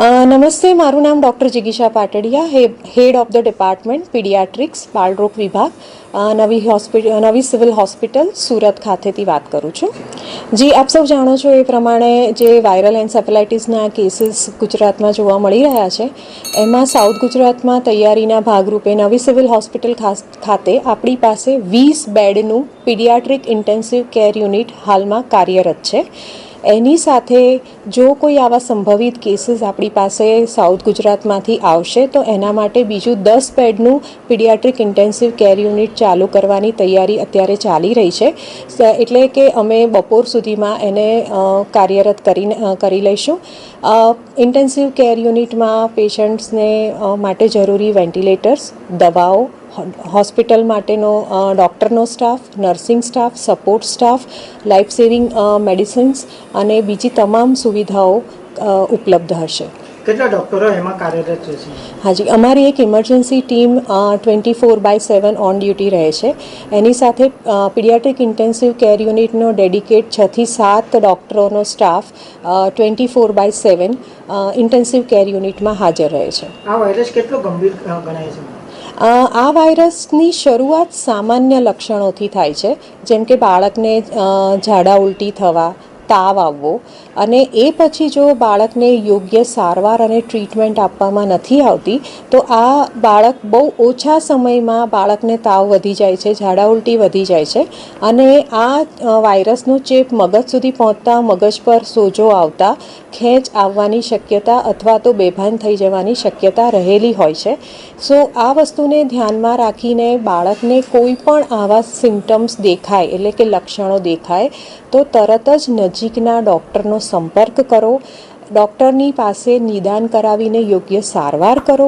નમસ્તે, મારું નામ ડૉક્ટર જિગીશા Patadiya, head of the department paediatrics બાળરોગ વિભાગ, નવી સિવિલ હોસ્પિટલ સુરત ખાતેથી વાત કરું છું. જી, આપ સૌ જાણો છો એ પ્રમાણે જે વાયરલ એન્સેફેલાઇટિસના કેસીસ ગુજરાતમાં જોવા મળી રહ્યા છે, એમાં સાઉથ ગુજરાતમાં તૈયારીના ભાગરૂપે નવી સિવિલ હોસ્પિટલ ખાતે આપણી પાસે 20 બેડનું પીડિયાટ્રિક ઇન્ટેન્સિવ કેર યુનિટ હાલમાં કાર્યરત છે. એની સાથે જો કોઈ આવા સંભવિત કેસીસ આપણી પાસે સાઉથ ગુજરાતમાંથી આવશે તો એના માટે બીજું 10 બેડનું પીડિયાટ્રિક ઇન્ટેન્સિવ કેર યુનિટ ચાલુ કરવાની તૈયારી અત્યારે ચાલી રહી છે. એટલે કે અમે બપોર સુધીમાં એને કાર્યરત કરી લઈશું. ઇન્ટેન્સિવ કેર યુનિટમાં પેશન્ટ્સને માટે જરૂરી વેન્ટિલેટર્સ, દવાઓ, હોસ્પિટલ માટેનો ડૉક્ટરનો staff, nursing staff, support staff, life saving medicines અને બીજી તમામ સુવિધાઓ ઉપલબ્ધ હશે. કેટલા ડૉક્ટરો એમાં કાર્યરત છે? હાજી, અમારી એક ઇમરજન્સી ટીમ 24/7 ઓન ડ્યુટી રહે છે. એની સાથે પીડિયાટ્રિક ઇન્ટેન્સિવ કેર યુનિટનો ડેડિકેટ 6 થી 7 ડૉક્ટરોનો સ્ટાફ 24/7 ઇન્ટેન્સિવ કેર યુનિટમાં હાજર રહે છે. આ વાયરસ કેટલો ગંભીર ગણાય છે? આ વાયરસની શરૂઆત સામાન્ય લક્ષણોથી થાય છે, જેમ કે બાળકને ઝાડા ઉલટી થવા, તાવ આવવો, અને એ પછી જો બાળકને યોગ્ય સારવાર અને ટ્રીટમેન્ટ આપવામાં નથી આવતી તો આ બાળક બહુ ઓછા સમયમાં બાળકને તાવ વધી જાય છે, ઝાડા ઉલટી વધી જાય છે, અને આ વાયરસનો ચેપ મગજ સુધી પહોંચતા મગજ પર સોજો આવતા ખેંચ આવવાની શક્યતા અથવા તો બેભાન થઈ જવાની શક્યતા રહેલી હોય છે. સો આ વસ્તુને ધ્યાનમાં રાખીને બાળકને કોઈ પણ આવા સિમ્ટમ્સ દેખાય, એટલે કે લક્ષણો દેખાય, તો તરત જ નજીકના ડૉક્ટરનો સંપર્ક કરો. ડૉક્ટરની પાસે નિદાન કરાવીને યોગ્ય સારવાર કરો.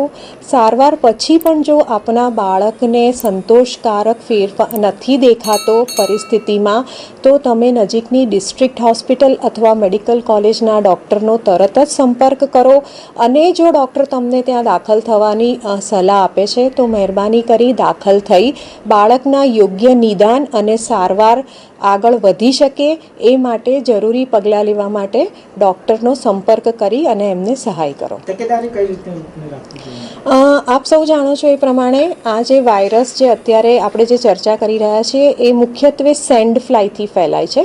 સારવાર પછી પણ જો આપના બાળકને સંતોષકારક ફેરફાર નથી દેખાતો પરિસ્થિતિમાં, તો તમે નજીકની ડિસ્ટ્રિક્ટ હોસ્પિટલ અથવા મેડિકલ કોલેજના ડૉક્ટરનો તરત જ સંપર્ક કરો. અને જો ડૉક્ટર તમને ત્યાં દાખલ થવાની સલાહ આપે છે તો મહેરબાની કરી દાખલ થઈ બાળકના યોગ્ય નિદાન અને સારવાર આગળ વધી શકે એ માટે જરૂરી પગલાં લેવા માટે ડૉક્ટરનો સંપર્ક કરી અને એમને સહાય કરો. તકેદારી કઈ રીતે રાખવી જોઈએ? આપ સૌ જાણો છો એ પ્રમાણે આ જે વાયરસ જે અત્યારે આપણે જે ચર્ચા કરી રહ્યા છીએ એ મુખ્યત્વે સેન્ડ ફ્લાયથી ફેલાય છે.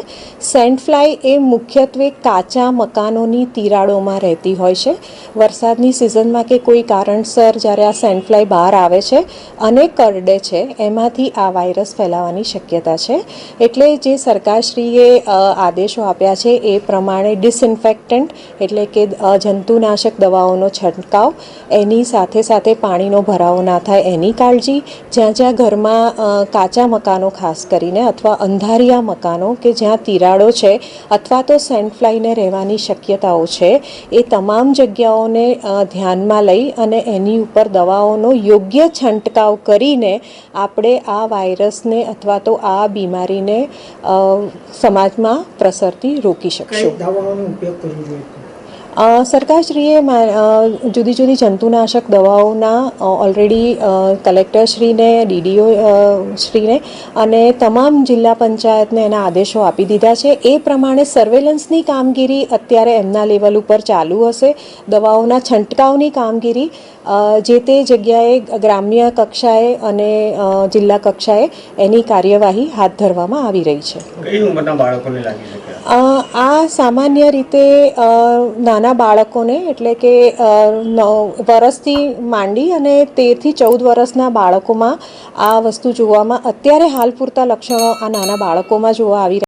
સેન્ડ ફ્લાય એ મુખ્યત્વે કાચા મકાનોની તિરાડોમાં રહેતી હોય છે. વરસાદની સિઝનમાં કે કોઈ કારણસર જ્યારે આ સેન્ડ ફ્લાય બહાર આવે છે અને કરડે છે, એમાંથી આ વાયરસ ફેલાવાની શક્યતા છે. એટલે જે સરકારશ્રીએ આદેશો આપ્યા છે એ પ્રમાણે ડિસઇન્ફેક્ટન્ટ એટલે કે જંતુનાશક દવાઓનો છંટકાવ, એની સાથે સાથે પાણીનો ભરાવો ના થાય એની કાળજી, જ્યાં જ્યાં ઘરમાં કાચા મકાનો ખાસ કરીને અથવા અંધારિયા મકાનો કે જ્યાં તિરાડો છે અથવા તો સેન્ડ ફ્લાયને રહેવાની શક્યતાઓ છે, એ તમામ જગ્યાઓને ધ્યાનમાં લઈ અને એની ઉપર દવાઓનો યોગ્ય છંટકાવ કરીને આપણે આ વાયરસને અથવા તો આ બીમારીને સમાજમાં પ્રસરતી રોકી શકશું. દવાઓનો ઉપયોગ કરવો જોઈએ? સરકારશ્રીએ જુદી જુદી જંતુનાશક દવાઓના ઓલરેડી કલેક્ટરશ્રીને, DDO શ્રીને અને તમામ જિલ્લા પંચાયતને એના આદેશો આપી દીધા છે. એ પ્રમાણે સર્વેલન્સની કામગીરી અત્યારે એમના લેવલ ઉપર ચાલુ હશે. દવાઓના છંટકાવની કામગીરી જે તે જગ્યાએ ગ્રામ્ય કક્ષાએ અને જિલ્લા કક્ષાએ એની કાર્યવાહી હાથ ધરવામાં આવી રહી છે. કઈ ઉંમરના બાળકોને લાગી શકે? આ સામાન્ય રીતે નાના બાળકોને, એટલે કે વર્ષથી માંડી અને 13 થી 14 વર્ષના બાળકોમાં આ વસ્તુ જોવામાં અત્યારે હાલ પૂરતા લક્ષણો આ નાના બાળકોમાં જોવા આવી રહ્યા